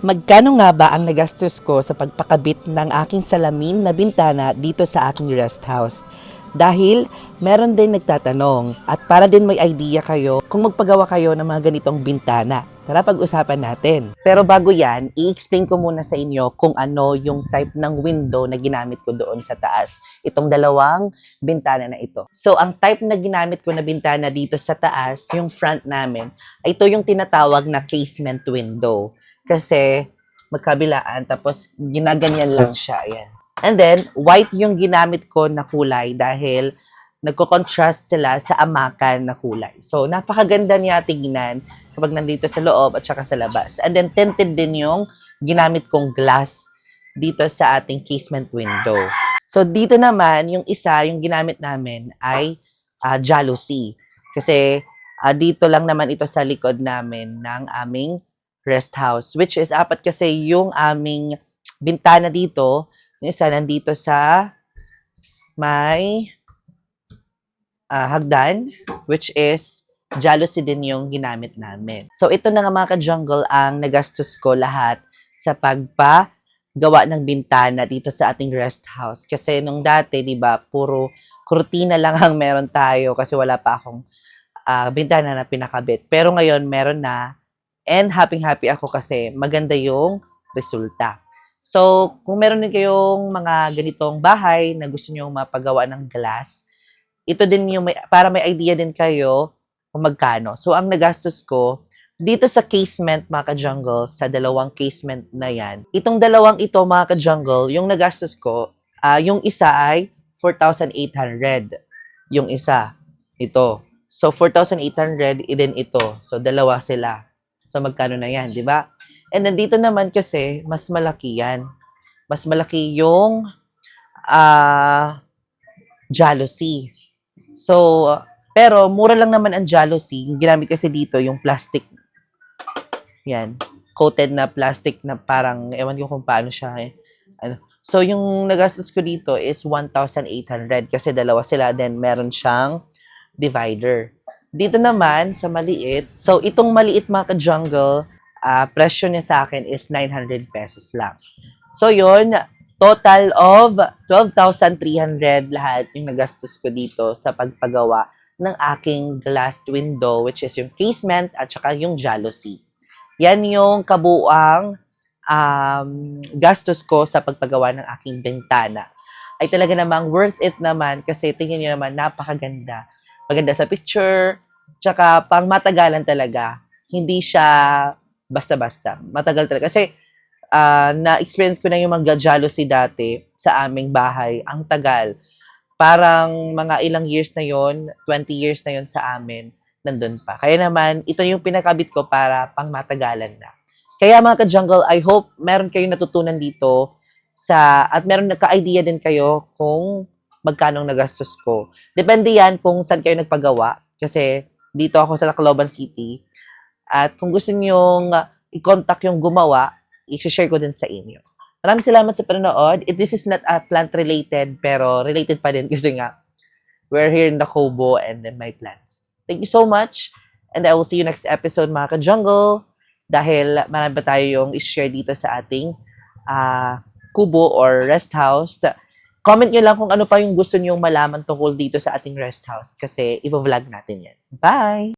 Magkano nga ba ang nagastos ko sa pagpakabit ng aking salamin na bintana dito sa aking rest house? Dahil meron din nagtatanong at para din may idea kayo kung magpagawa kayo ng mga ganitong bintana. Tara pag-usapan natin. Pero bago yan, i-explain ko muna sa inyo kung ano yung type ng window na ginamit ko doon sa taas. Itong dalawang bintana na ito. So, ang type na ginamit ko na bintana dito sa taas, yung front namin, ito yung tinatawag na casement window. Kasi magkabilaan, tapos ginaganyan lang siya. Ayan. And then, white yung ginamit ko na kulay dahil nagko-contrast sila sa amakan na kulay. So, napakaganda niya tingnan kapag nandito sa loob at saka sa labas. And then, tinted din yung ginamit kong glass dito sa ating casement window. So, dito naman, yung isa, yung ginamit namin ay jalousie. Kasi, dito lang naman ito sa likod namin ng aming rest house. Which is, apat kasi yung aming bintana dito. Yung isa nandito sa may hagdan, which is jalousie din yung ginamit namin. So, ito na nga mga ka-jungle ang nagastos ko lahat sa pagpagawa ng bintana dito sa ating rest house. Kasi nung dati, di ba, puro kurtina lang ang meron tayo kasi wala pa akong bintana na pinakabit. Pero ngayon, meron na. And happy-happy ako kasi maganda yung resulta. So, kung meron din kayong mga ganitong bahay na gusto nyo mapagawa ng glass, ito din yung para may idea din kayo kung magkano. So, ang nagastos ko, dito sa casement, mga ka-jungle, sa dalawang casement na yan, itong dalawang ito, mga ka-jungle, yung nagastos ko, yung isa ay 4,800. Yung isa, ito. So, 4,800, din ito. So, dalawa sila. So, magkano na yan, di ba? And then, dito naman kasi, mas malaki yan. Mas malaki yung jalousie. So, pero mura lang naman ang jalousie. Yung ginamit kasi dito, yung plastic. Yan. Coated na plastic na parang, ewan ko kung paano siya. So, yung nagastos ko dito is 1,800 kasi dalawa sila. Then, meron siyang divider. Dito naman, sa maliit. So, itong maliit mga ka-jungle, presyo niya sa akin is 900 pesos lang. So, yun. Total of 12,300 lahat yung nagastos ko dito sa pagpagawa ng aking glass window, which is yung casement at saka yung jalousie. Yan yung kabuuang gastos ko sa pagpagawa ng aking bintana. Ay talaga namang worth it naman kasi tingnan nyo naman, napakaganda. Maganda sa picture, tsaka pang matagalan talaga. Hindi siya basta-basta. Matagal talaga. Kasi na-experience ko na yung mga jalousie dati sa aming bahay. Ang tagal. Parang mga ilang years na yon, 20 years na yon sa amin, nandun pa. Kaya naman, ito yung pinakabit ko para pang matagalan na. Kaya mga ka-jungle, I hope meron kayong natutunan dito at meron nagka-idea din kayo kung magkano nagastos ko. Depende yan kung saan kayo nagpagawa. Kasi dito ako sa Tacloban City. At kung gusto nyong i-contact yung gumawa, i-share ko din sa inyo. Maraming salamat sa panonood. This is not plant-related, pero related pa din kasi nga, we're here in the Kubo and then my plants. Thank you so much, and I will see you next episode, mga ka-jungle, dahil marami pa tayo yung i-share dito sa ating kubo or rest house. Comment nyo lang kung ano pa yung gusto nyong malaman tungkol dito sa ating rest house kasi i-vlog natin yan. Bye!